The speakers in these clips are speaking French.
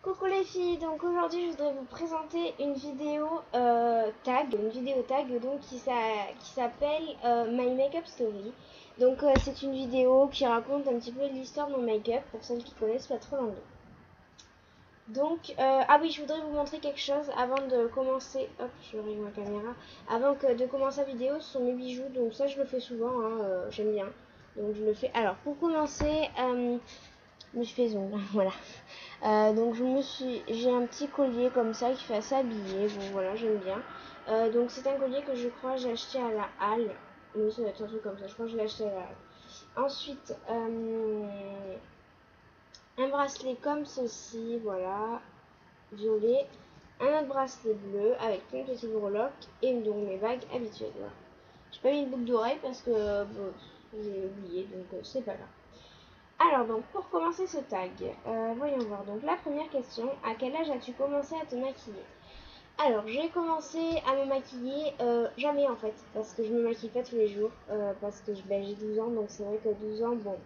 Coucou les filles, donc aujourd'hui je voudrais vous présenter une vidéo tag donc qui s'appelle My Makeup Story. Donc c'est une vidéo qui raconte un petit peu l'histoire de mon make-up pour celles qui connaissent pas trop l'anglais. Donc ah oui, je voudrais vous montrer quelque chose avant de commencer. Hop, je règle ma caméra. De commencer la vidéo, ce sont mes bijoux, donc ça je le fais souvent, hein, j'aime bien. Donc je le fais. Alors pour commencer, je me suis fait les ongles, voilà. Donc j'ai un petit collier comme ça qui fait assez habillé. Bon voilà, j'aime bien. Donc c'est un collier que je crois j'ai acheté à la halle. Oui, ça doit être un truc comme ça. Je crois que je l'ai acheté à la halle. Ensuite, un bracelet comme ceci, voilà, violet. Un autre bracelet bleu avec une petite breloque et donc mes bagues habituelles. Voilà. J'ai pas mis une boucle d'oreille parce que bon, j'ai oublié, donc c'est pas grave. Alors donc pour commencer ce tag, voyons voir. Donc la première question, à quel âge as-tu commencé à te maquiller? Alors j'ai commencé à me maquiller jamais en fait, parce que je me maquille pas tous les jours, parce que j'ai 12 ans, donc c'est vrai que 12 ans, bon,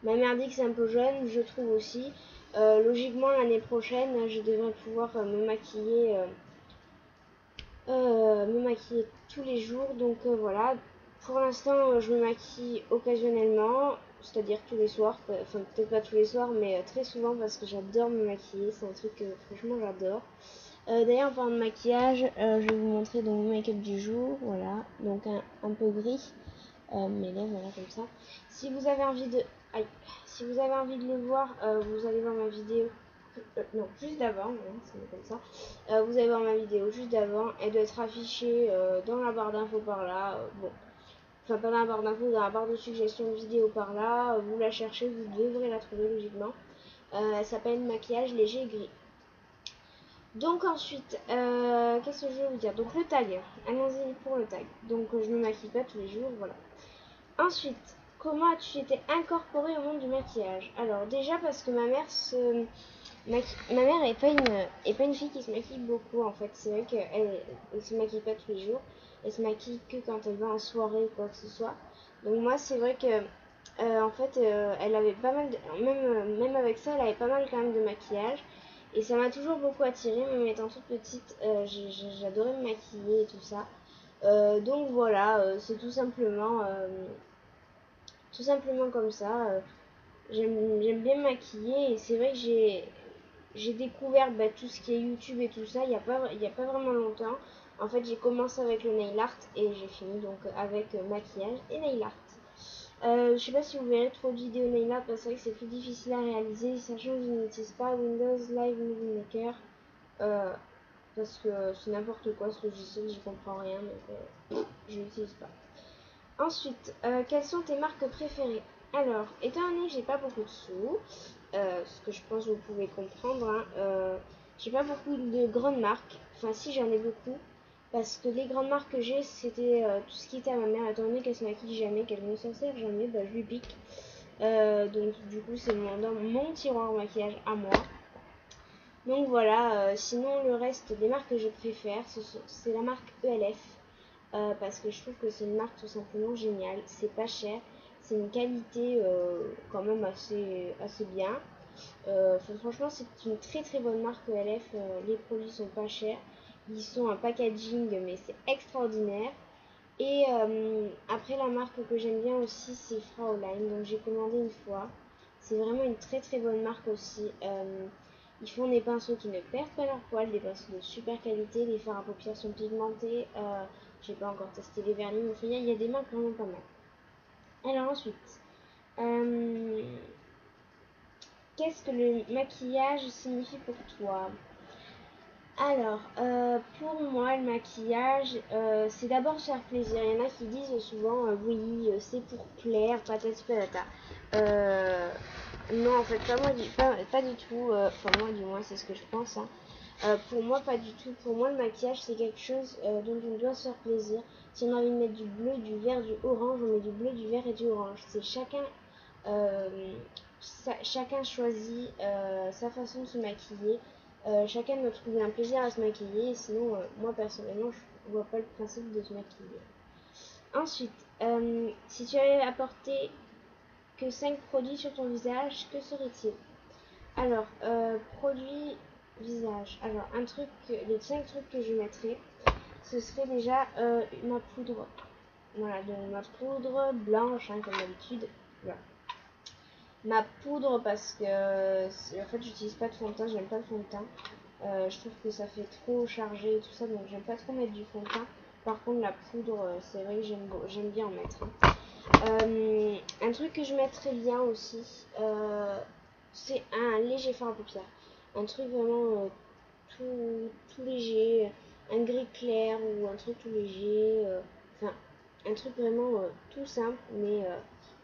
ma mère dit que c'est un peu jeune, je trouve aussi. Logiquement l'année prochaine, je devrais pouvoir me maquiller tous les jours, donc voilà. Pour l'instant, je me maquille occasionnellement, c'est-à-dire tous les soirs, enfin peut-être pas tous les soirs, mais très souvent parce que j'adore me maquiller, c'est un truc que franchement j'adore. D'ailleurs, en parlant de maquillage, je vais vous montrer donc mon make-up du jour, voilà, donc un peu gris, mes lèvres, voilà comme ça. Si vous avez envie de, aïe, si vous avez envie de le voir, vous allez voir ma vidéo non, juste d'avant, voilà, c'est comme ça. Vous allez voir ma vidéo juste d'avant. Elle doit être affichée dans la barre d'infos par là. Bon, enfin pas dans la barre d'infos, dans la barre de suggestions de vidéo par là. Vous la cherchez, vous devrez la trouver logiquement. Elle s'appelle Maquillage léger gris. Donc ensuite, qu'est-ce que je vais vous dire? Donc le tag, allons-y pour le tag. Donc je me maquille pas tous les jours, voilà. Ensuite, comment as-tu été incorporée au monde du maquillage? Alors déjà parce que ma mère est pas une fille qui se maquille beaucoup en fait. C'est vrai qu'elle se maquille pas tous les jours. Elle se maquille que quand elle va en soirée ou quoi que ce soit. Donc moi c'est vrai que en fait elle avait pas mal même avec ça elle avait pas mal quand même de maquillage. Et ça m'a toujours beaucoup attirée, même étant toute petite, j'adorais me maquiller et tout ça. Donc voilà, c'est tout simplement comme ça. J'aime bien me maquiller et c'est vrai que j'ai découvert tout ce qui est YouTube et tout ça il y a pas vraiment longtemps. En fait, j'ai commencé avec le nail art et j'ai fini donc avec maquillage et nail art. Je sais pas si vous verrez trop de vidéos nail art parce que c'est plus difficile à réaliser, sachant que je n'utilise pas Windows Live Movie Maker parce que c'est n'importe quoi ce logiciel, j'y comprends rien donc je l'utilise pas. Ensuite, quelles sont tes marques préférées? Alors, étant donné que j'ai pas beaucoup de sous, ce que je pense que vous pouvez comprendre, hein, j'ai pas beaucoup de grandes marques. Enfin, si j'en ai beaucoup, parce que les grandes marques que j'ai, c'était tout ce qui était à ma mère. Étant donné qu'elle se maquille jamais, qu'elle ne s'en sert jamais, je lui pique. Donc du coup, c'est dans mon tiroir maquillage à moi. Donc voilà, sinon le reste des marques que je préfère, c'est la marque ELF. Parce que je trouve que c'est une marque tout simplement géniale. C'est pas cher, c'est une qualité quand même assez bien. Franchement, c'est une très très bonne marque ELF. Les produits sont pas chers, ils sont en packaging, mais c'est extraordinaire. Et après, la marque que j'aime bien aussi, c'est Fraulein. Donc j'ai commandé une fois. C'est vraiment une très très bonne marque aussi. Ils font des pinceaux qui ne perdent pas leur poil, des pinceaux de super qualité. Les fards à paupières sont pigmentés. J'ai pas encore testé les vernis, mais il y a des marques vraiment pas mal. Alors ensuite, euh, qu'est-ce que le maquillage signifie pour toi? Alors, pour moi, le maquillage, c'est d'abord faire plaisir. Il y en a qui disent souvent, oui, c'est pour plaire, patati patata. Non, en fait, pas du tout. Enfin, moi, du moins, c'est ce que je pense, hein. Pour moi, pas du tout. Pour moi, le maquillage, c'est quelque chose dont on doit se faire plaisir. Si on a envie de mettre du bleu, du vert, du orange, on met du bleu, du vert et du orange. C'est euh, chacun choisit sa façon de se maquiller. Chacun doit trouver un plaisir à se maquiller. Sinon, moi personnellement, je vois pas le principe de se maquiller. Ensuite, si tu avais apporté que 5 produits sur ton visage, que serait-il? Alors, produit visage. Alors, les 5 trucs que je mettrais, ce serait déjà ma poudre. Voilà, ma poudre blanche, hein, comme d'habitude. Voilà. Ma poudre parce que en fait j'utilise pas de fond de teint, j'aime pas le fond de teint. Je trouve que ça fait trop chargé et tout ça, donc j'aime pas trop mettre du fond de teint. Par contre la poudre, c'est vrai que j'aime bien en mettre. Un truc que je mettrais bien aussi, c'est un léger fard à paupières. Un truc vraiment tout léger, un gris clair ou un truc tout léger. Enfin, un truc vraiment tout simple, mais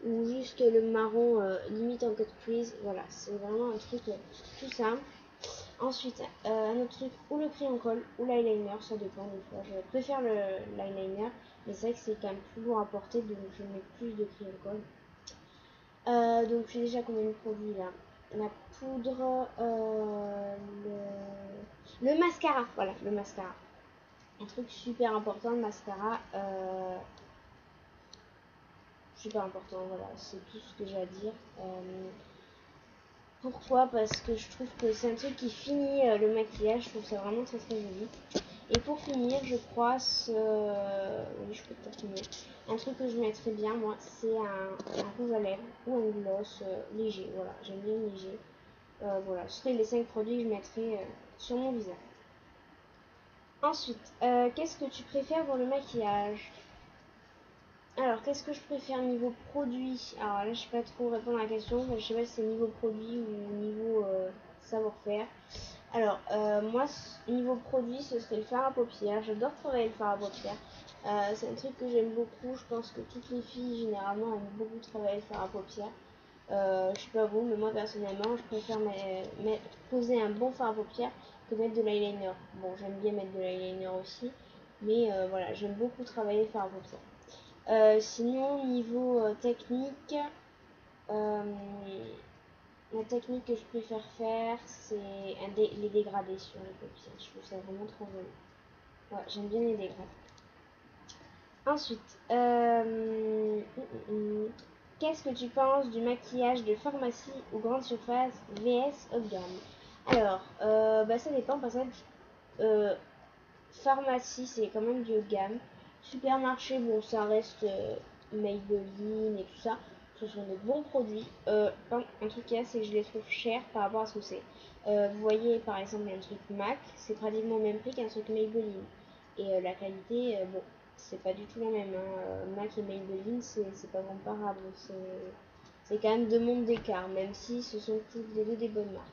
ou juste le marron limite en cut crease. Voilà, c'est vraiment un truc tout simple. Ensuite, un autre truc, ou le crayon colle ou l'eyeliner, ça dépend des fois. Je préfère l'eyeliner, mais c'est vrai que c'est quand même plus lourd à porter, donc je mets plus de crayon colle. Donc j'ai déjà combien de produits là? La poudre, le mascara, voilà, le mascara. Un truc super important, le mascara. Super important, voilà, c'est tout ce que j'ai à dire. Pourquoi? Parce que je trouve que c'est un truc qui finit le maquillage, je trouve ça vraiment très très joli. Et pour finir, je crois, oui, je peux peut-être finir. Un truc que je mettrais bien, moi, c'est un rouge à lèvres ou un gloss léger. Voilà, j'aime bien léger. Voilà, ce seraient les 5 produits que je mettrais sur mon visage. Ensuite, qu'est-ce que tu préfères pour le maquillage? Alors, qu'est-ce que je préfère niveau produit? Alors là, je sais pas trop répondre à la question. Je sais pas si c'est niveau produit ou niveau savoir-faire. Alors, moi, niveau produit, ce serait le fard à paupières. J'adore travailler le fard à paupières. C'est un truc que j'aime beaucoup. Je pense que toutes les filles, généralement, aiment beaucoup travailler le fard à paupières. Je sais pas vous, mais moi, personnellement, je préfère poser un bon fard à paupières que mettre de l'eyeliner. Bon, j'aime bien mettre de l'eyeliner aussi. Mais voilà, j'aime beaucoup travailler le fard à paupières. Sinon, niveau technique, euh, la technique que je préfère faire, c'est les dégradés sur les paupières. Je trouve ça vraiment trop joli. Ouais, j'aime bien les dégradés. Ensuite, qu'est-ce que tu penses du maquillage de pharmacie ou grande surface vs haut de gamme? Alors, bah, ça dépend parce que pharmacie, c'est quand même du haut de gamme. Supermarché, bon, ça reste Maybelline et tout ça. Ce sont de bons produits. Un truc qu'il y a, c'est que je les trouve chers par rapport à ce que c'est. Vous voyez, par exemple, un truc MAC, c'est pratiquement le même prix qu'un truc Maybelline. Et la qualité, bon, c'est pas du tout la même. Hein. MAC et Maybelline, c'est pas comparable. C'est quand même deux mondes d'écart, même si ce sont toutes les deux des bonnes marques.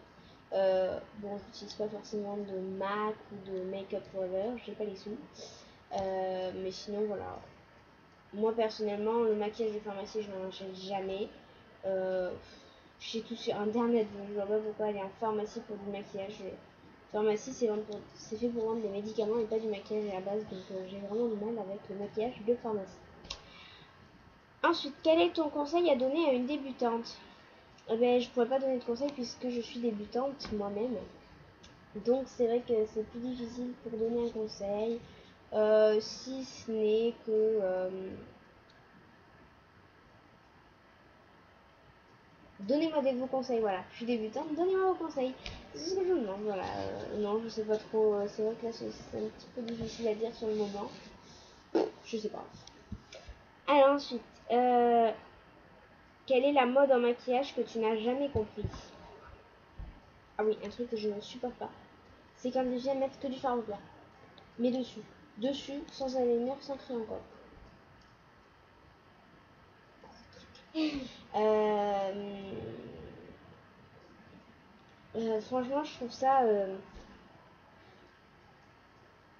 Bon, j'utilise pas forcément de MAC ou de Makeup Forever, j'ai pas les sous. Mais sinon, voilà. Moi, personnellement, le maquillage de pharmacie, je n'en achète jamais. J'ai tout sur internet, donc je vois pas pourquoi aller en pharmacie pour du maquillage. Pharmacie, c'est fait pour vendre des médicaments et pas du maquillage à la base, donc j'ai vraiment du mal avec le maquillage de pharmacie. Ensuite, quel est ton conseil à donner à une débutante? Eh ben, je pourrais pas donner de conseil puisque je suis débutante moi-même. Donc c'est vrai que c'est plus difficile pour donner un conseil, si ce n'est que... donnez-moi vos conseils, voilà. Je suis débutante, donnez-moi vos conseils. C'est ce que je vous demande, voilà. Non, je sais pas trop. C'est vrai que là, c'est un petit peu difficile à dire sur le moment. Je sais pas. Alors ensuite, quelle est la mode en maquillage que tu n'as jamais compris? Ah oui, un truc que je ne supporte pas. C'est quand les filles mettent que du fard au plat. Mais dessus. Dessus, sans eyeliner, sans crayon colle. Euh, franchement, je trouve ça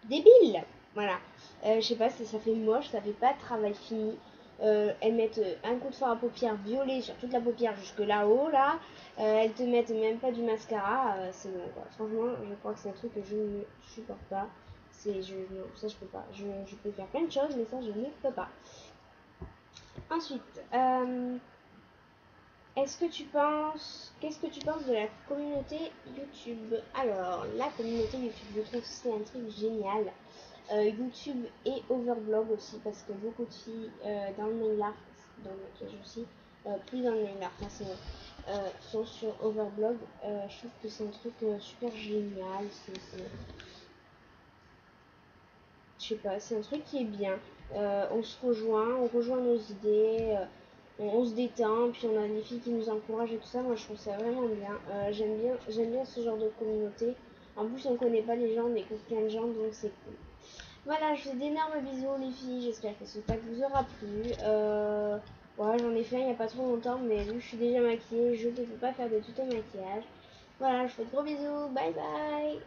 débile. Voilà. Je sais pas, ça fait moche, ça fait pas travail fini. Elles mettent un coup de fard à paupières violet sur toute la paupière jusque là-haut, là. Elles te mettent même pas du mascara. C'est bon, quoi. Franchement, je crois que c'est un truc que je ne supporte pas. Non, ça je peux pas. Je peux faire plein de choses, mais ça je ne peux pas. Ensuite, qu'est-ce que tu penses de la communauté YouTube? Alors, la communauté YouTube, je trouve que c'est un truc génial. YouTube et Overblog aussi, parce que beaucoup de filles dans le nail art, dans le maquillage aussi, plus dans le nail art, hein, c'est vrai. sont sur Overblog. Je trouve que c'est un truc super génial. Je sais pas, c'est un truc qui est bien. On se rejoint, on rejoint nos idées, on se détend, puis on a des filles qui nous encouragent et tout ça. Moi, je trouve ça vraiment bien. J'aime bien ce genre de communauté. En plus, on connaît pas les gens, on découvre plein de gens, donc c'est cool. Voilà, je vous fais d'énormes bisous les filles. J'espère que ce pack vous aura plu. Voilà, j'en ai fait un il n'y a pas trop longtemps, mais vu que je suis déjà maquillée, je ne peux pas faire de tuto maquillage. Voilà, je vous fais de gros bisous. Bye bye.